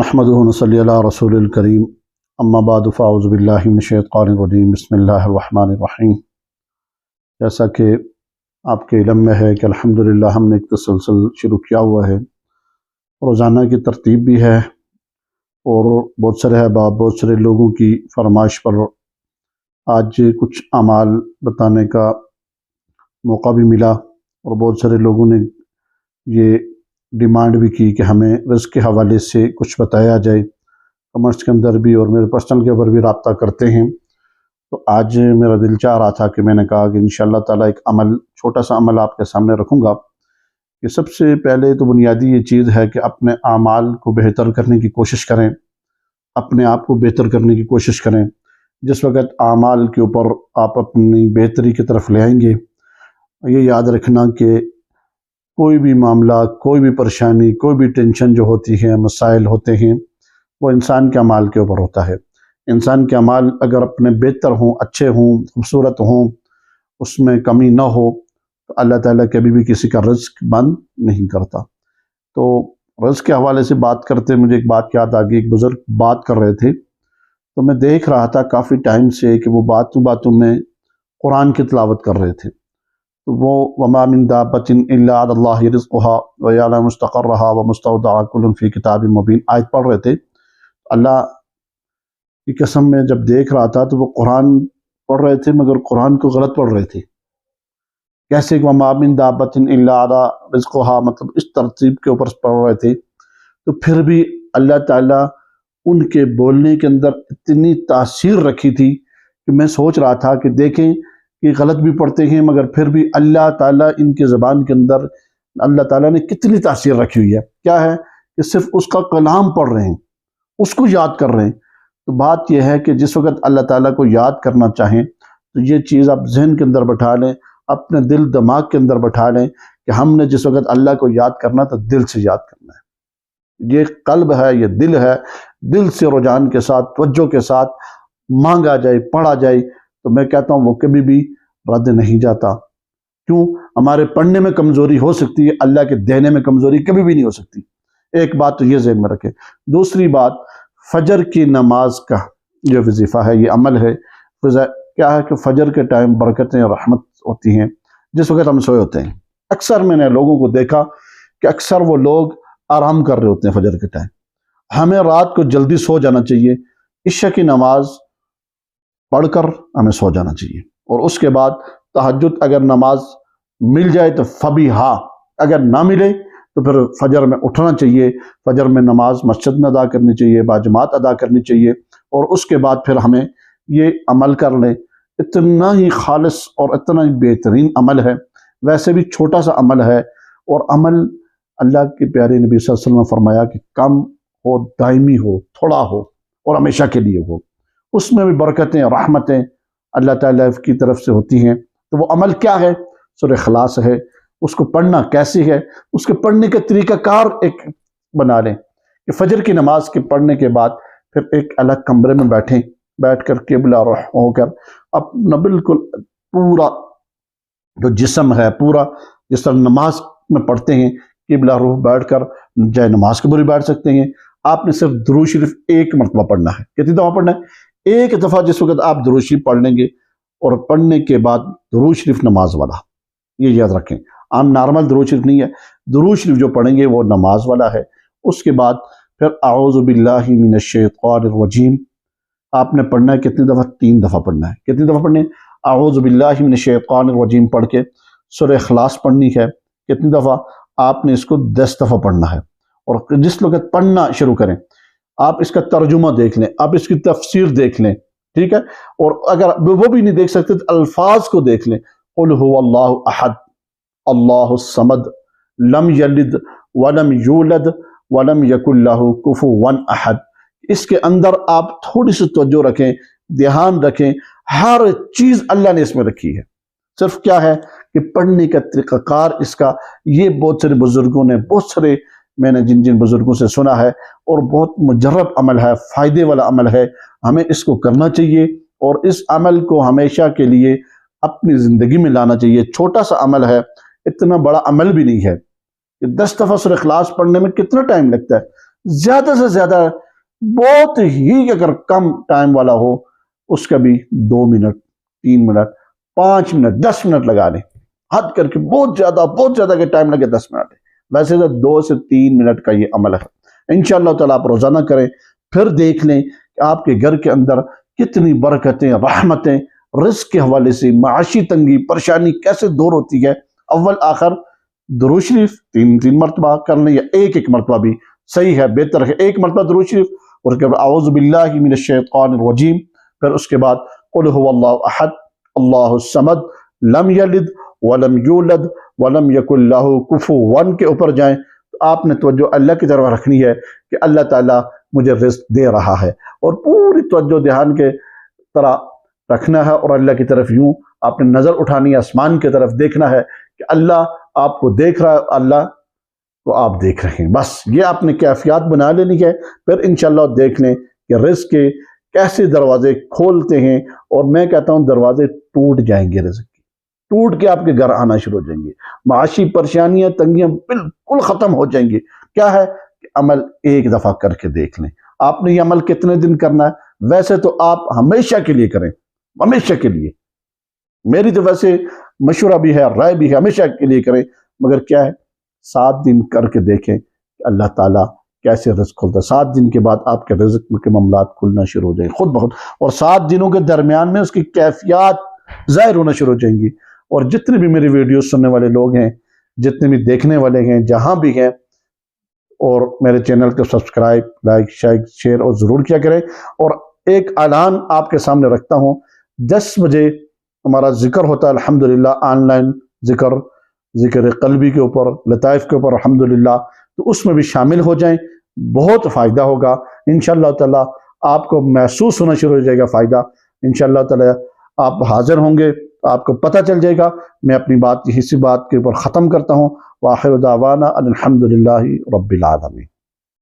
نحمدہ و نصلی علی رسول الکریم اما بعد فاعوذ باللہ من الشیطان الرجیم بسم اللہ الرحمن الرحیم۔ جیسا کہ آپ کے علم میں ہے کہ الحمدللہ ہم نے ایک تسلسل شروع کیا ہوا ہے، روزانہ کی ترتیب بھی ہے، اور بہت سارے احباب بہت سارے لوگوں کی فرمائش پر آج کچھ اعمال بتانے کا موقع بھی ملا، اور بہت سارے لوگوں نے یہ ڈیمانڈ بھی کی کہ ہمیں رزق کے حوالے سے کچھ بتایا جائے۔ کمرس کے اندر بھی اور میرے پرسنل کے اوپر بھی رابطہ کرتے ہیں، تو آج میرا دل چاہ رہا تھا کہ میں نے کہا کہ انشاءاللہ تعالیٰ ایک عمل، چھوٹا سا عمل آپ کے سامنے رکھوں گا کہ سب سے پہلے تو بنیادی یہ چیز ہے کہ اپنے اعمال کو بہتر کرنے کی کوشش کریں، اپنے آپ کو بہتر کرنے کی کوشش کریں۔ جس وقت اعمال کے اوپر آپ اپنی بہتری کی طرف لے آئیں گے، یہ یاد رکھنا کہ کوئی بھی معاملہ، کوئی بھی پریشانی، کوئی بھی ٹینشن جو ہوتی ہے، مسائل ہوتے ہیں، وہ انسان کے اعمال کے اوپر ہوتا ہے۔ انسان کے اعمال اگر اپنے بہتر ہوں، اچھے ہوں، خوبصورت ہوں، اس میں کمی نہ ہو، تو اللہ تعالیٰ کبھی بھی کسی کا رزق بند نہیں کرتا۔ تو رزق کے حوالے سے بات کرتے مجھے ایک بات یاد آ گئی، ایک بزرگ بات کر رہے تھے، تو میں دیکھ رہا تھا کافی ٹائم سے کہ وہ باتوں میں قرآن کی تلاوت کر رہے تھے۔ وہ وَمَا مِن دَابَّةٍ إِلَّا عَلَى اللَّهِ رِزْقُهَا وَيَعْلَمُ مُسْتَقَرَّهَا وَمُسْتَوْدَعَهَا كُلٌّ فِي كِتَابٍ مُبِينٍ آیت پڑھ رہے تھے۔ اللہ کی قسم میں جب دیکھ رہا تھا تو وہ قرآن پڑھ رہے تھے، مگر قرآن کو غلط پڑھ رہے تھے۔ کیسے کہ وَمَا مِن دَابَّةٍ إِلَّا عَلَى رِزْقُهَا، مطلب اس ترتیب کے اوپر پڑھ رہے تھے، تو پھر بھی اللہ تعالیٰ ان کے بولنے کے اندر اتنی تاثیر رکھی تھی کہ میں سوچ رہا تھا کہ دیکھیں کہ غلط بھی پڑھتے ہیں، مگر پھر بھی اللہ تعالیٰ ان کے زبان کے اندر اللہ تعالیٰ نے کتنی تاثیر رکھی ہوئی ہے۔ کیا ہے کہ صرف اس کا کلام پڑھ رہے ہیں، اس کو یاد کر رہے ہیں۔ تو بات یہ ہے کہ جس وقت اللہ تعالیٰ کو یاد کرنا چاہیں تو یہ چیز آپ ذہن کے اندر بٹھا لیں، اپنے دل دماغ کے اندر بٹھا لیں کہ ہم نے جس وقت اللہ کو یاد کرنا تو دل سے یاد کرنا ہے۔ یہ قلب ہے، یہ دل ہے، دل سے رجحان کے ساتھ، توجہ کے ساتھ مانگا جائے، پڑھا جائے، تو میں کہتا ہوں وہ کبھی بھی رد نہیں جاتا۔ کیوں؟ ہمارے پڑھنے میں کمزوری ہو سکتی ہے، اللہ کے دینے میں کمزوری کبھی بھی نہیں ہو سکتی۔ ایک بات تو یہ ذہن میں رکھیں۔ دوسری بات، فجر کی نماز کا جو وظیفہ ہے، یہ عمل ہے۔ کیا ہے کہ فجر کے ٹائم برکتیں اور رحمت ہوتی ہیں جس وقت ہم سوئے ہوتے ہیں۔ اکثر میں نے لوگوں کو دیکھا کہ اکثر وہ لوگ آرام کر رہے ہوتے ہیں فجر کے ٹائم۔ ہمیں رات کو جلدی سو جانا چاہیے، عشاء کی نماز پڑھ کر ہمیں سو جانا چاہیے، اور اس کے بعد تہجد اگر نماز مل جائے تو فبیہا، اگر نہ ملے تو پھر فجر میں اٹھنا چاہیے، فجر میں نماز مسجد میں ادا کرنی چاہیے، باجماعت ادا کرنی چاہیے، اور اس کے بعد پھر ہمیں یہ عمل کر لیں۔ اتنا ہی خالص اور اتنا ہی بہترین عمل ہے، ویسے بھی چھوٹا سا عمل ہے، اور عمل اللہ کے پیارے نبی صلی اللہ علیہ وسلم نے فرمایا کہ کم ہو، دائمی ہو، تھوڑا ہو، اور ہمیشہ کے لیے ہو، اس میں بھی برکتیں، رحمتیں اللہ تعالیٰ کی طرف سے ہوتی ہیں۔ تو وہ عمل کیا ہے؟ سورہ اخلاص ہے۔ اس کو پڑھنا کیسے ہے؟ اس کے پڑھنے کا طریقہ کار ایک بنا لیں کہ فجر کی نماز کے پڑھنے کے بعد پھر ایک الگ کمرے میں بیٹھ کر قبلہ رخ ہو کر اپنا بالکل پورا جو جسم ہے، پورا جس طرح نماز میں پڑھتے ہیں، قبلہ رخ بیٹھ کر جائے نماز کے اوپر بھی بیٹھ سکتے ہیں۔ آپ نے صرف درود شریف ایک مرتبہ پڑھنا ہے۔ کتنی دفعہ پڑھنا ہے؟ ایک دفعہ جس وقت آپ درود شریف پڑھ لیں گے، اور پڑھنے کے بعد درود شریف نماز والا، یہ یاد رکھیں، عام نارمل درود شریف نہیں ہے، درود شریف جو پڑھیں گے وہ نماز والا ہے۔ اس کے بعد پھر اعوذ باللہ من الشیطان الرجیم آپ نے پڑھنا ہے۔ کتنی دفعہ؟ 3 دفعہ پڑھنا ہے۔ کتنی دفعہ پڑھنا ہے؟ اعوذ باللہ من الشیطان الرجیم پڑھ کے سورہ اخلاص پڑھنی ہے۔ کتنی دفعہ؟ آپ نے اس کو 10 دفعہ پڑھنا ہے۔ اور جس وقت پڑھنا شروع کریں، آپ اس کا ترجمہ دیکھ لیں، آپ اس کی تفسیر دیکھ لیں، ٹھیک ہے؟ اور اگر وہ بھی نہیں دیکھ سکتے تو الفاظ کو دیکھ لیں۔ قل هو اللہ احد اللہ الصمد لم یلد ولم یولد ولم یکن لہ کفوا احد۔ اس کے اندر آپ تھوڑی سی توجہ رکھیں، دھیان رکھیں، ہر چیز اللہ نے اس میں رکھی ہے۔ صرف کیا ہے کہ پڑھنے کا طریقہ کار اس کا، یہ بہت سارے بزرگوں نے، بہت سارے میں نے جن بزرگوں سے سنا ہے، اور بہت مجرب عمل ہے، فائدے والا عمل ہے، ہمیں اس کو کرنا چاہیے، اور اس عمل کو ہمیشہ کے لیے اپنی زندگی میں لانا چاہیے۔ چھوٹا سا عمل ہے، اتنا بڑا عمل بھی نہیں ہے۔ 10 دفعہ سورہ اخلاص پڑھنے میں کتنا ٹائم لگتا ہے؟ زیادہ سے زیادہ بہت ہی اگر کم ٹائم والا ہو اس کا بھی 2 منٹ 3 منٹ 5 منٹ 10 منٹ لگا لیں، حد کر کے بہت زیادہ کہ ٹائم لگے 10 منٹ ہے، ویسے تو 2 سے 3 منٹ کا یہ عمل ہے۔ انشاءاللہ تعالیٰ آپ روزانہ کریں، پھر دیکھ لیں کہ آپ کے گھر کے اندر کتنی برکتیں، رحمتیں، رزق کے حوالے سے معاشی تنگی پریشانی کیسے دور ہوتی ہے۔ اول آخر درود شریف 3 مرتبہ کر لیں یا ایک مرتبہ بھی صحیح ہے، بہتر ہے 1 مرتبہ درود شریف، اور اس کے بعد اعوذ باللہ من الشیطان الرجیم، پھر اس کے بعد قل هو اللہ احد اللہ الصمد لم یلد ولم یولد ولم یکن لہ کفوا کے اوپر جائیں تو آپ نے توجہ اللہ کی طرف رکھنی ہے کہ اللہ تعالیٰ مجھے رزق دے رہا ہے، اور پوری توجہ دھیان کے طرح رکھنا ہے، اور اللہ کی طرف یوں آپ نے نظر اٹھانی ہے، آسمان کی طرف دیکھنا ہے کہ اللہ آپ کو دیکھ رہا ہے، اللہ کو آپ دیکھ رہے ہیں، بس یہ آپ نے کیفیات بنا لینی ہے۔ پھر انشاءاللہ دیکھ لیں کہ رزق کے کیسے دروازے کھولتے ہیں، اور میں کہتا ہوں دروازے ٹوٹ جائیں گے، رزق کے ٹوٹ کے آپ کے گھر آنا شروع ہو جائیں گے، معاشی پریشانیاں تنگیاں بالکل ختم ہو جائیں گی۔ کیا ہے کہ عمل ایک دفعہ کر کے دیکھ لیں، آپ نے یہ عمل کتنے دن کرنا ہے، ویسے تو آپ ہمیشہ کے لیے کریں، ہمیشہ کے لیے، میری تو ویسے مشورہ بھی ہے، رائے بھی ہے، ہمیشہ کے لیے کریں، مگر کیا ہے 7 دن کر کے دیکھیں کہ اللہ تعالیٰ کیسے رزق کھولتا ہے۔ 7 دن کے بعد آپ کے رزق کے معاملات کھلنا شروع ہو جائیں خود بخود، اور 7 دنوں کے درمیان میں اس کی کیفیات ظاہر ہونا شروع ہو جائیں گی۔ اور جتنے بھی میری ویڈیوز سننے والے لوگ ہیں، جتنے بھی دیکھنے والے ہیں جہاں بھی ہیں، اور میرے چینل کو سبسکرائب، لائک، شیئر اور ضرور کیا کریں۔ اور ایک اعلان آپ کے سامنے رکھتا ہوں، 10 بجے ہمارا ذکر ہوتا ہے الحمدللہ، آن لائن ذکر قلبی کے اوپر، لطائف کے اوپر الحمدللہ، تو اس میں بھی شامل ہو جائیں، بہت فائدہ ہوگا انشاءاللہ تعالیٰ، آپ کو محسوس ہونا شروع ہو جائے گا فائدہ انشاءاللہ تعالیٰ، آپ حاضر ہوں گے آپ کو پتہ چل جائے گا۔ میں اپنی بات اسی بات کے اوپر ختم کرتا ہوں، وآخر دعوانا ان الحمدللہ رب العالمین۔